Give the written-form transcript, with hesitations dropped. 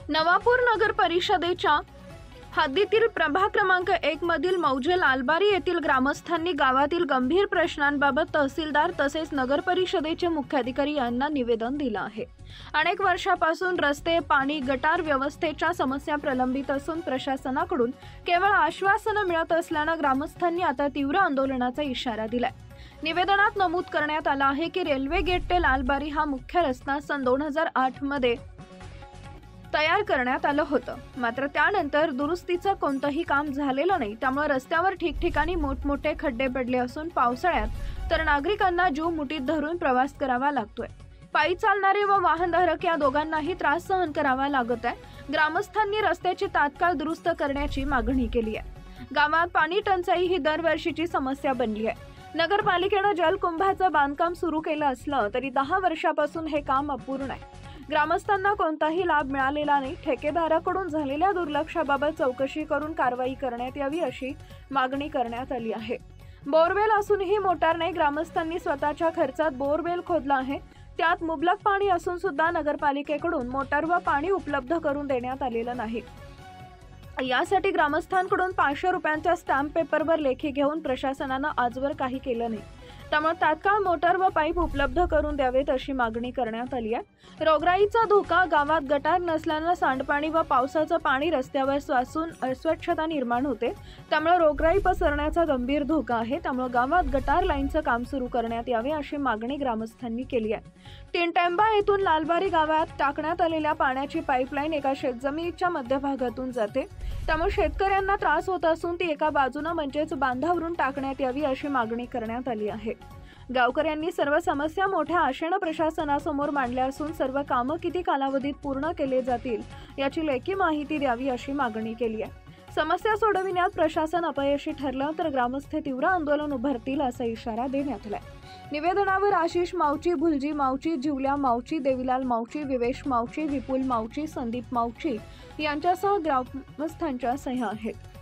नवापूर नगर परिषदेच्या हद्दीतील प्रभाग क्रमांक 1 मधील मौजे लालबारी येथील ग्रामस्थांनी गावातील गंभीर प्रश्नांबाबत तहसीलदार तसेच नगर परिषदेचे मुख्याधिकारी यांना निवेदन दिलं आहे। अनेक वर्षापासून रस्ते, पाणी, गटार व्यवस्थेच्या समस्या प्रलंबित असून प्रशासनाकडून केवळ आश्वासनं मिळत असल्यानं ग्रामस्थांनी आता तीव्र आंदोलनाचा इशारा दिलाय। निवेदनात नमूद करण्यात आलं आहे की रेल्वे गेट ते लालबारी हा मुख्य रस्ता सन 2008 मध्ये तयार करण्यात आलं होतं, मात्र त्यानंतर दुरुस्तीचं कोणतंही काम झालेलं नाही। त्यामुळे रस्त्यावर ठिकठिकाणी मोठमोठे खड्डे पडले असून पावसाळ्यात तर नागरिकांना जीव मुठीत धरून प्रवास करावा लागतोय। पायी चालणारे व वाहनधारक या दोघांनाही त्रास सहन करावा लागत आहे। ग्रामस्थांनी रस्त्याची तात्काळ दुरुस्त करण्याची मागणी केली आहे। गावात पाणी टंचाई ही दरवर्षीची समस्या बनली आहे। नगरपालिकेनं जलकुंभाचं बांधकाम सुरू केलं असलं तरी 10 वर्षापासून हे काम अपूर्ण आहे। ग्रामस्थांना कोणताही लाभ मिळालेला नाही। ठेकेदाराकडून झालेल्या दुर्लक्षाबाबत चौकशी करून कारवाई करण्यात यावी अशी मागणी करण्यात आली आहे। बोरवेल असूनही मोटार नाही। ग्रामस्थांनी स्वतःच्या खर्चात बोरवेल खोदला आहे। त्यात मुबलक पाणी असून सुद्धा नगरपालिकेकडून मोटार व पाणी उपलब्ध करून देण्यात आलेलं नाही। यासाठी ग्रामस्थांकडून 500 रुपयांच्या स्टॅम्प पेपरवर लेखी घेऊन प्रशासनानं आजवर काही केलं नाही। त्यामुळे तात्काळ मोटार व पाईप उपलब्ध करून द्यावेत अशी मागणी करण्यात आली आहे। रोगराईचा धोका, गावात गटार नसल्यानं सांडपाणी व पावसाचं पाणी रस्त्यावर साचून अस्वच्छता निर्माण होते। त्यामुळे रोगराई पसरण्याचा गंभीर धोका आहे। त्यामुळे गावात गटार लाईनचं काम सुरू करण्यात यावे अशी मागणी ग्रामस्थांनी केली आहे। तीनटेंबा येथून लालबारी गावात टाकण्यात आलेल्या पाण्याची पाईपलाईन एका शेतजमिनीच्या मध्यभागातून जाते। त्यामुळे शेतकऱ्यांना त्रास होत असून ती एका बाजूने म्हणजेच बांधावरून टाकण्यात यावी अशी मागणी करण्यात आली आहे। गावकऱ्यांनी सर्व समस्या मोठ्या आशेने प्रशासनासमोर मांडल्या असून सर्व कामं किती कालावधीत पूर्ण केले जातील याची लेखी माहिती द्यावी अशी मागणी केली आहे। समस्या सोडविण्यात प्रशासन अपयशी ठरलं तर ग्रामस्थ तीव्र आंदोलन उभारतील असा इशारा देण्यात आलाय। निवेदनावर आशिष मावची, भुलजी मावची, जिवल्या मावची, देवीलाल मावची, विवेश मावची, विपुल मावची, संदीप मावची यांच्यासह ग्रामस्थांच्या सह्या आहेत।